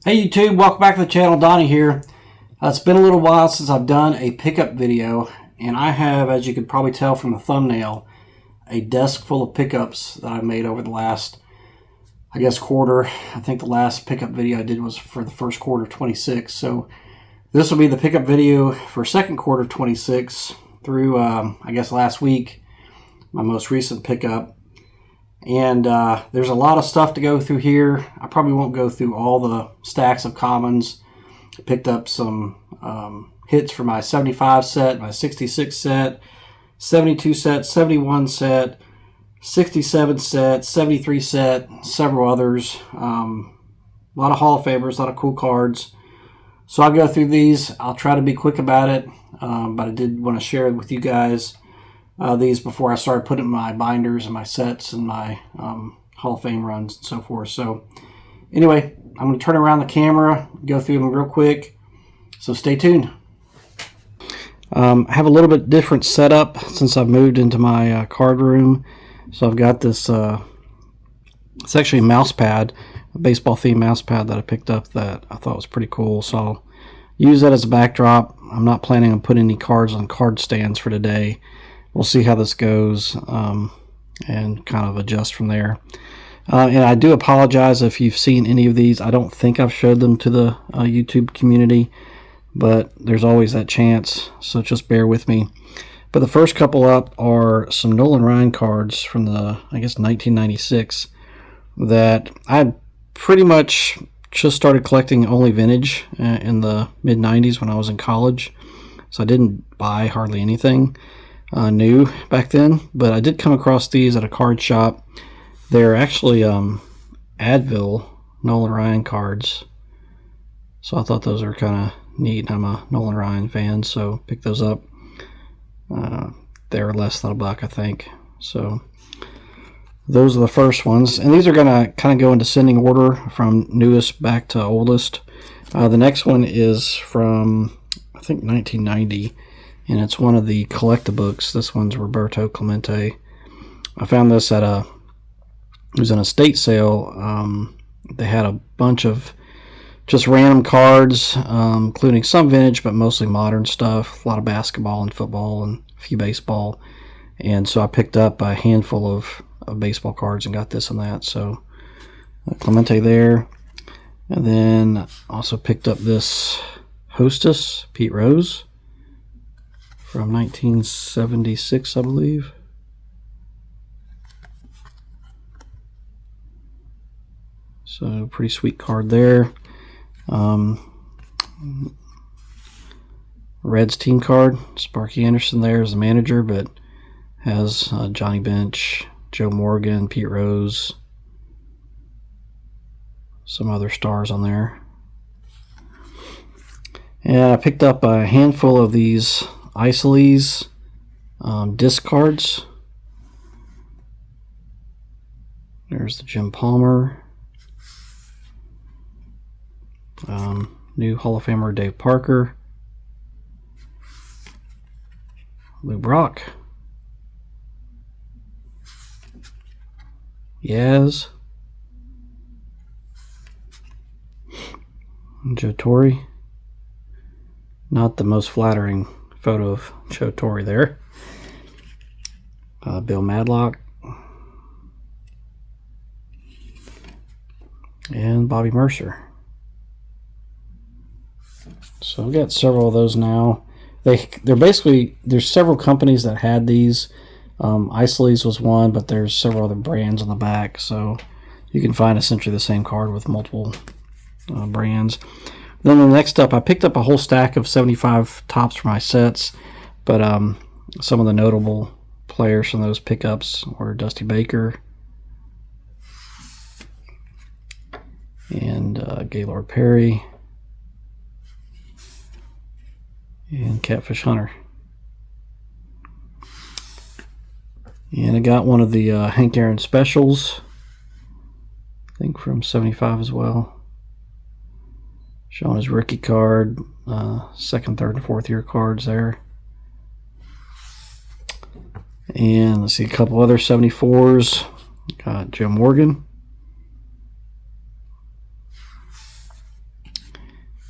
Hey YouTube, welcome back to the channel. Donnie here. It's been a little while since I've done a pickup video, and I have, as you could probably tell from the thumbnail, a desk full of pickups that I've made over the last, quarter. I think the last pickup video I did was for the first quarter of 26, so this will be the pickup video for second quarter of 26 through, last week, my most recent pickup. And there's a lot of stuff to go through here. I probably won't go through all the stacks of commons. I picked up some hits for my 75 set, my 66 set, 72 set, 71 set, 67 set, 73 set, several others. A lot of Hall of Famers, a lot of cool cards. So I'll go through these. I'll try to be quick about it, but I did want to share it with you guys. These before I started putting my binders and my sets and my Hall of Fame runs and so forth. So anyway, I'm going to turn around the camera, go through them real quick. So stay tuned. I have a little bit different setup since I've moved into my card room. So I've got this, it's actually a mouse pad, a baseball themed mouse pad that I picked up that I thought was pretty cool. So I'll use that as a backdrop. I'm not planning on putting any cards on card stands for today. We'll see how this goes and kind of adjust from there. And I do apologize if you've seen any of these. I don't think I've showed them to the YouTube community, but there's always that chance, so just bear with me. But the first couple up are some Nolan Ryan cards from the, 1996 that I pretty much just started collecting only vintage in the mid-90s when I was in college. So I didn't buy hardly anything new back then, but I did come across these at a card shop. They're actually Advil Nolan Ryan cards, so I thought those were kind of neat. I'm a Nolan Ryan fan, so picked those up. They were less than $1, I think. So those are the first ones, and these are going to kind of go in descending order from newest back to oldest. The next one is from, I think, 1990. And it's one of the collectabooks. This one's Roberto Clemente. I found this at it was an estate sale. They had a bunch of just random cards, including some vintage, but mostly modern stuff. A lot of basketball and football and a few baseball. And so I picked up a handful of baseball cards and got this and that. So Clemente there. And then also picked up this Hostess, Pete Rose, from 1976, I believe. So pretty sweet card there. Reds team card. Sparky Anderson there as the manager, but has Johnny Bench, Joe Morgan, Pete Rose, some other stars on there. And I picked up a handful of these Isoles disc cards. There's the Jim Palmer, new Hall of Famer Dave Parker, Lou Brock, Yaz, Joe Torre. Not the most flattering photo of Joe Torre there. Bill Madlock. And Bobby Mercer. So I've got several of those now. They're basically, there's several companies that had these. Isoles was one, but there's several other brands on the back. So you can find essentially the same card with multiple brands. Then the next up, I picked up a whole stack of 75 tops for my sets, but some of the notable players from those pickups were Dusty Baker and Gaylord Perry and Catfish Hunter. And I got one of the Hank Aaron specials, I think from 75 as well. Showing his rookie card, second, third, and fourth year cards there. And let's see, a couple other 74s. Got Joe Morgan.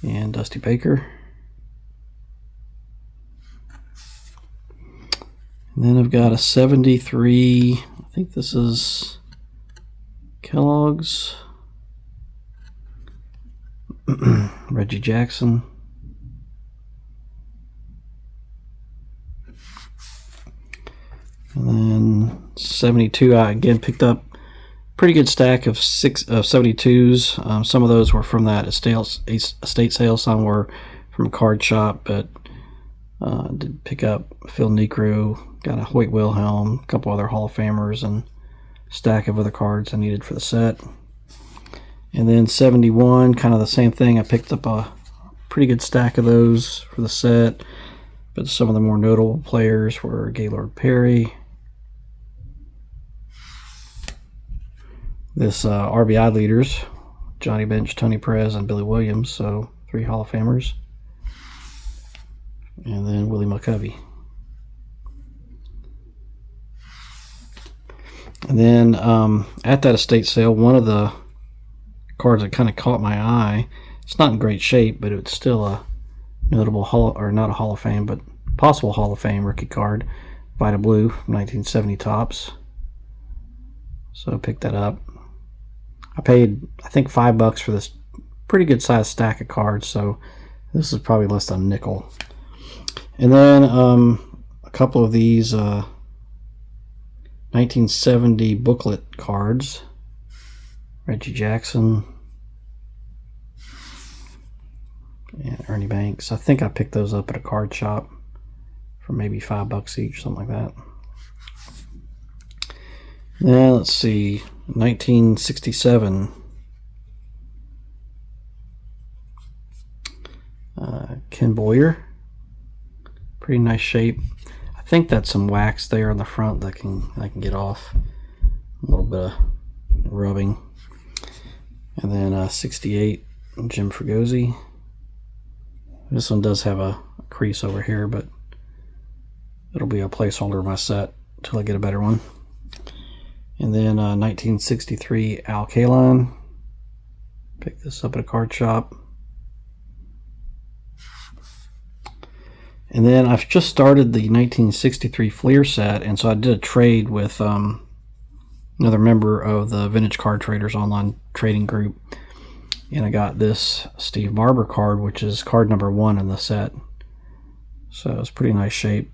and Dusty Baker. And then I've got a 73, I think this is Kellogg's, Reggie Jackson. And then 72, I again picked up a pretty good stack of 72s. Some of those were from that estate sale, some were from a card shop, but did pick up Phil Necro, got a Hoyt Wilhelm, a couple other Hall of Famers, and a stack of other cards I needed for the set. And then 71, kind of the same thing. I picked up a pretty good stack of those for the set, but some of the more notable players were Gaylord Perry, this RBI leaders, Johnny Bench, Tony Perez, and Billy Williams, so 3 Hall of Famers. And then Willie McCovey. And then at that estate sale, one of the cards that kind of caught my eye, it's not in great shape, but it's still a notable not a Hall of Fame, but possible Hall of Fame rookie card, Vita Blue, 1970 Topps. So I picked that up. I paid, I think, $5 for this pretty good sized stack of cards, so this is probably less than a nickel. And then a couple of these 1970 booklet cards, Reggie Jackson and Ernie Banks. I think I picked those up at a card shop for maybe $5 each, something like that. Now let's see, 1967 Ken Boyer, pretty nice shape. I think that's some wax there on the front that I can get off, a little bit of rubbing. And then 68 Jim Fregosi. This one does have a crease over here, but it'll be a placeholder in my set until I get a better one. And then 1963 Al Kaline. Picked this up at a card shop. And then I've just started the 1963 Fleer set, and so I did a trade with another member of the Vintage Card Traders online trading group, and I got this Steve Barber card, which is card number 1 in the set. So it's pretty nice shape.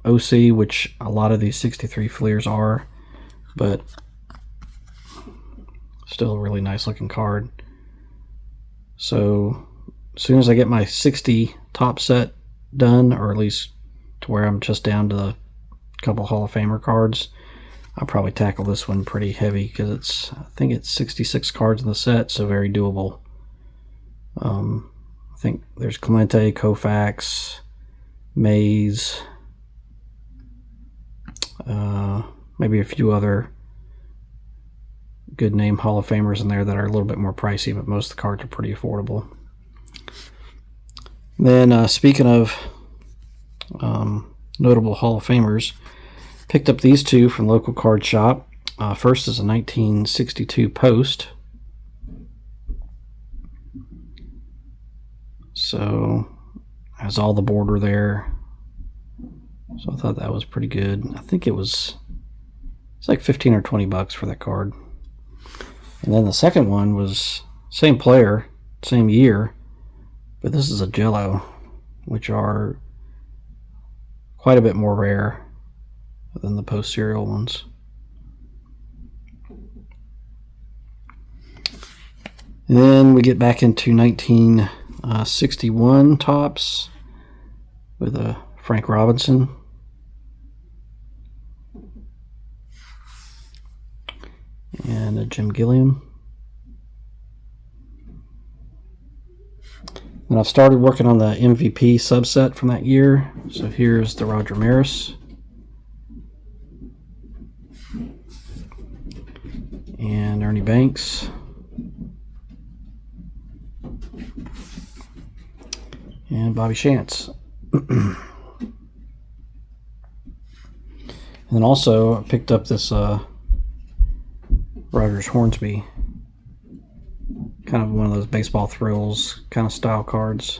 OC, which a lot of these 63 Fleers are, but still a really nice looking card. So as soon as I get my 60 top set done, or at least to where I'm just down to a couple Hall of Famer cards, I'll probably tackle this one pretty heavy, because I think it's 66 cards in the set, so very doable. I think there's Clemente, Koufax, Mays, maybe a few other good name Hall of Famers in there that are a little bit more pricey, but most of the cards are pretty affordable. Then speaking of notable Hall of Famers, picked up these two from local card shop. First is a 1962 Post. So has all the border there. So I thought that was pretty good. I think it's like 15 or 20 bucks for that card. And then the second one was same player, same year, but this is a Jello, which are quite a bit more rare than the Post serial ones. And then we get back into 1961 Topps with a Frank Robinson. And a Jim Gilliam. And I've started working on the MVP subset from that year. So here's the Roger Maris. And Ernie Banks. And Bobby Shantz. And then also I picked up this Rogers Hornsby kind of one of those baseball thrills kind of style cards.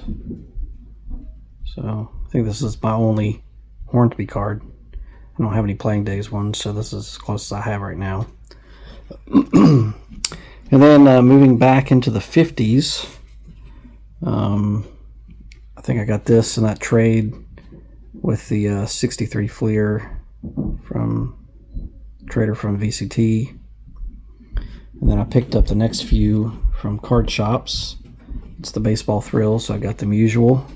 So I think this is my only Hornsby card. I don't have any playing days ones, so this is as close as I have right now. And then moving back into the 50s, I think I got this in that trade with the 63 Fleer from trader from VCT. And then I picked up the next few from card shops. It's the baseball thrill, so I got them usual.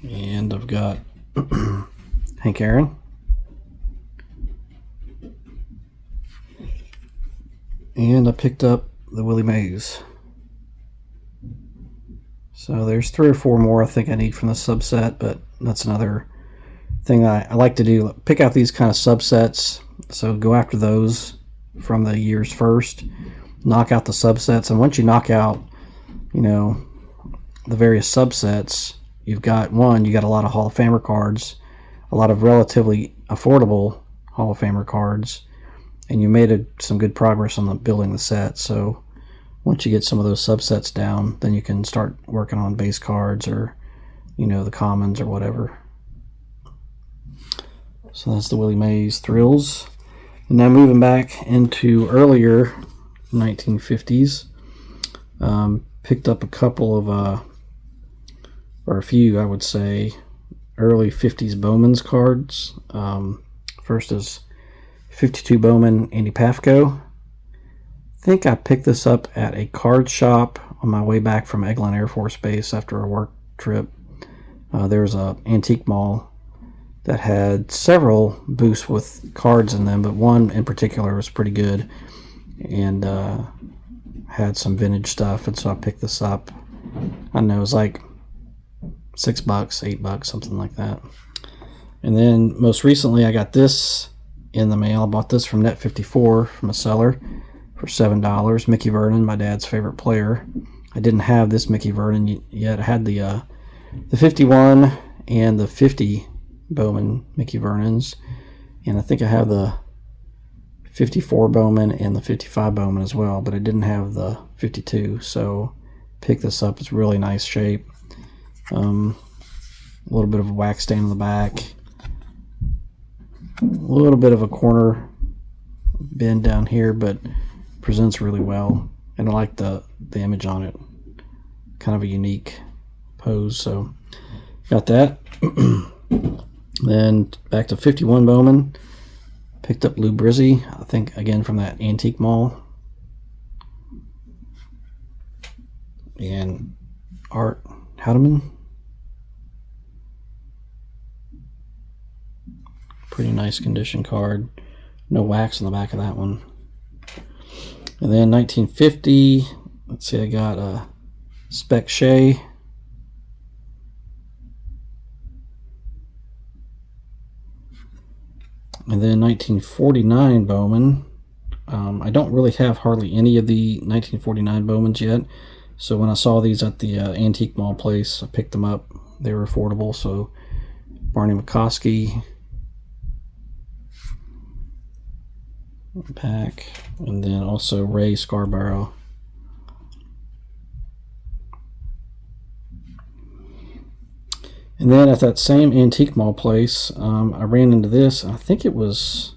And I've got Hank Aaron. And I picked up the Willie Mays. So there's 3 or 4 more I think I need from the subset, but that's another thing I like to do. Pick out these kind of subsets. So go after those from the years first. Knock out the subsets. And once you knock out, the various subsets, you got a lot of Hall of Famer cards, a lot of relatively affordable Hall of Famer cards, and you made some good progress on building the set. So once you get some of those subsets down, then you can start working on base cards or, the commons or whatever. So that's the Willie Mays Thrills. And now moving back into earlier 1950s, picked up a couple of, or a few, I would say, early 50s Bowman's cards. First is 52 Bowman Andy Pafko. I think I picked this up at a card shop on my way back from Eglin Air Force Base after a work trip. There's a antique mall that had several booths with cards in them, but one in particular was pretty good and had some vintage stuff, and so I picked this up. I don't know, it was like $6, $8, something like that. And then most recently I got this in the mail. I bought this from Net54 from a seller for $7. Mickey Vernon, my dad's favorite player. I didn't have this Mickey Vernon yet. I had the 51 and the 50 Bowman Mickey Vernons, and I think I have the 54 Bowman and the 55 Bowman as well, but I didn't have the 52, so pick this up. It's really nice shape. A little bit of a wax stain on the back, a little bit of a corner bend down here, but presents really well, and I like the image on it. Kind of a unique pose, so got that. Then back to 51 Bowman. Picked up Lou Brizzi, I think again from that antique mall. And Art Houdeman. Pretty nice condition card. No wax on the back of that one. And then 1950, let's see, I got a Spec Shea. And then 1949 Bowman. I don't really have hardly any of the 1949 Bowmans yet. So when I saw these at the antique mall place, I picked them up. They were affordable. So Barney McCoskey pack, and then also Ray Scarborough. And then at that same antique mall place, I ran into this. I think it's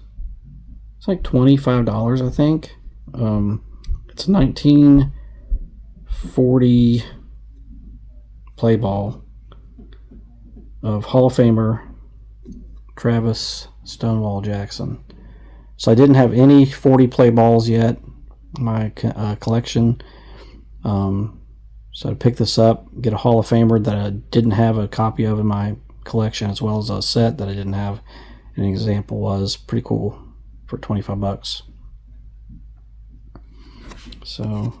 like $25, I think. It's 1940 play ball of Hall of Famer Travis Stonewall Jackson. So I didn't have any 40 play balls yet in my collection. So I picked this up, get a Hall of Famer that I didn't have a copy of in my collection, as well as a set that I didn't have. An example was pretty cool for $25. So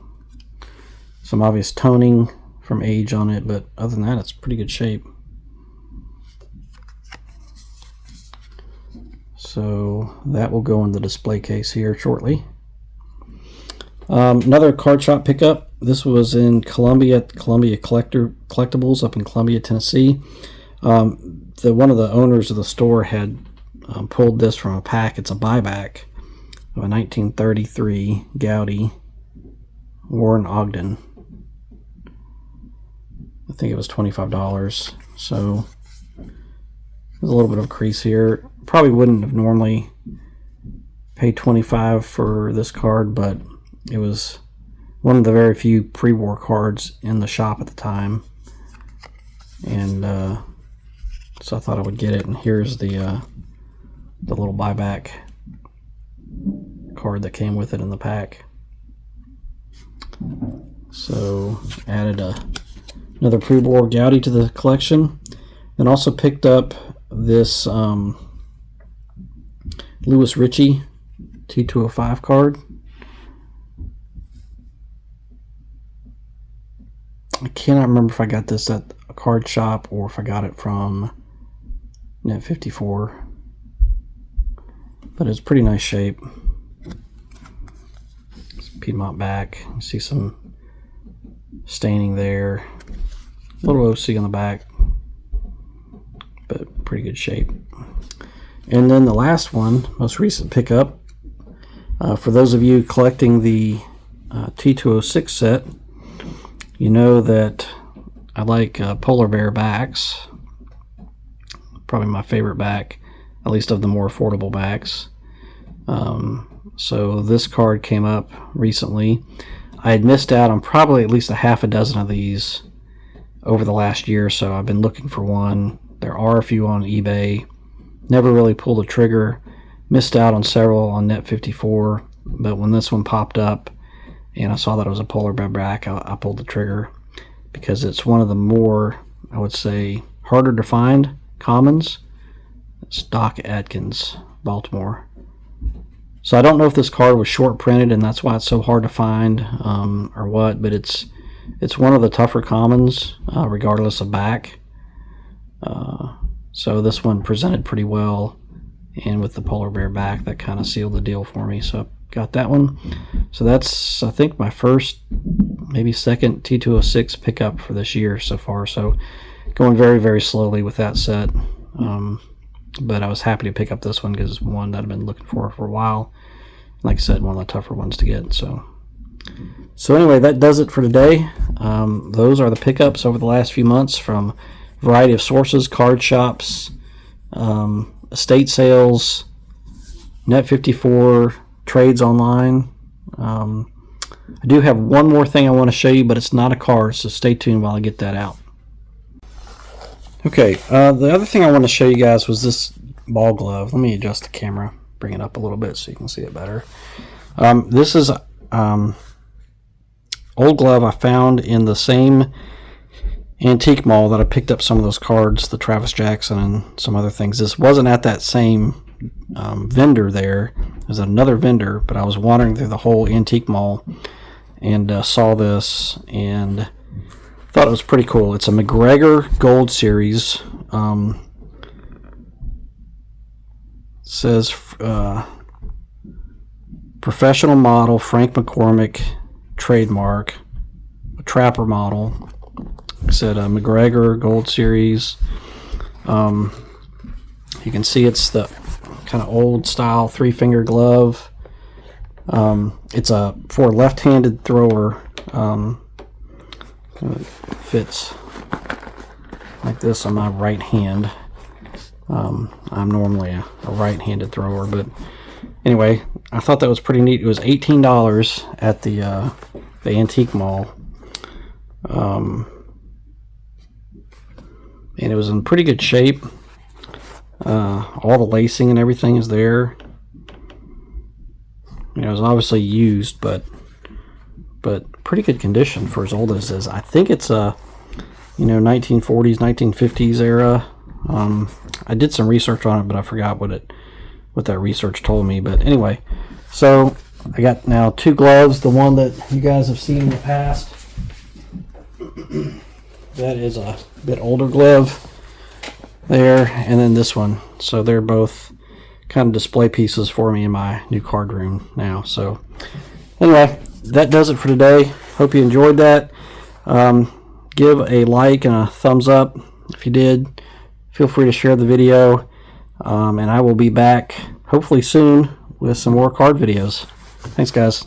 some obvious toning from age on it, but other than that, it's pretty good shape. So that will go in the display case here shortly. Another card shop pickup. This was in Columbia, at Columbia Collectibles up in Columbia, Tennessee. One of the owners of the store had pulled this from a pack. It's a buyback of a 1933 Gaudi Warren Ogden. I think it was $25. So there's a little bit of a crease here. Probably wouldn't have normally paid $25 for this card, but it was one of the very few pre-war cards in the shop at the time, and so I thought I would get it. And here's the little buyback card that came with it in the pack. So added another pre-war Gaudi to the collection, and also picked up this Louis Ritchie T205 card. I cannot remember if I got this at a card shop or if I got it from Net 54, but it's pretty nice shape. It's Piedmont back. You see some staining there. A little OC on the back, but pretty good shape. And then the last one, most recent pickup, for those of you collecting the T206 set, you know that I like polar bear backs. Probably my favorite back, at least of the more affordable backs. So this card came up recently. I had missed out on probably at least a half a dozen of these over the last year or so. I've been looking for one. There are a few on eBay. Never really pulled a trigger. Missed out on several on Net 54, but when this one popped up and I saw that it was a polar bear back, I pulled the trigger because it's one of the more, I would say, harder to find commons. It's Doc Atkins, Baltimore. So I don't know if this card was short printed and that's why it's so hard to find, or what, but it's one of the tougher commons, regardless of back. So this one presented pretty well, and with the polar bear back, that kind of sealed the deal for me. So I got that one. So that's, I think, my first, maybe second T206 pickup for this year so far. So going very, very slowly with that set. But I was happy to pick up this one because it's one that I've been looking for a while. Like I said, one of the tougher ones to get. So anyway, that does it for today. Those are the pickups over the last few months from a variety of sources: card shops, estate sales, Net 54, trades online. I do have one more thing I want to show you, but it's not a card, so stay tuned while I get that out. Okay, the other thing I want to show you guys was this ball glove. Let me adjust the camera, bring it up a little bit so you can see it better. This is old glove I found in the same antique mall that I picked up some of those cards, the Travis Jackson and some other things. This wasn't at that same vendor there. It was at another vendor, but I was wandering through the whole antique mall and saw this and thought it was pretty cool. It's a McGregor Gold Series. Says professional model, Frank McCormick trademark, a trapper model. It said McGregor Gold Series. You can see it's the kind of old style 3-finger glove. It's for a left-handed thrower. It fits like this on my right hand. I'm normally a right-handed thrower, but anyway, I thought that was pretty neat. It was $18 at the antique mall, and it was in pretty good shape. All the lacing and everything is there. You know, it was obviously used, but pretty good condition for as old as it is. I think it's a 1940s, 1950s era. I did some research on it, but I forgot what that research told me. But anyway, so I got now 2 gloves. The one that you guys have seen in the past, that is a bit older glove there, and then this one. So they're both kind of display pieces for me in my new card room now. So anyway, that does it for today. Hope you enjoyed that. Give a like and a thumbs up if you did. Feel free to share the video, and I will be back hopefully soon with some more card videos. Thanks, guys.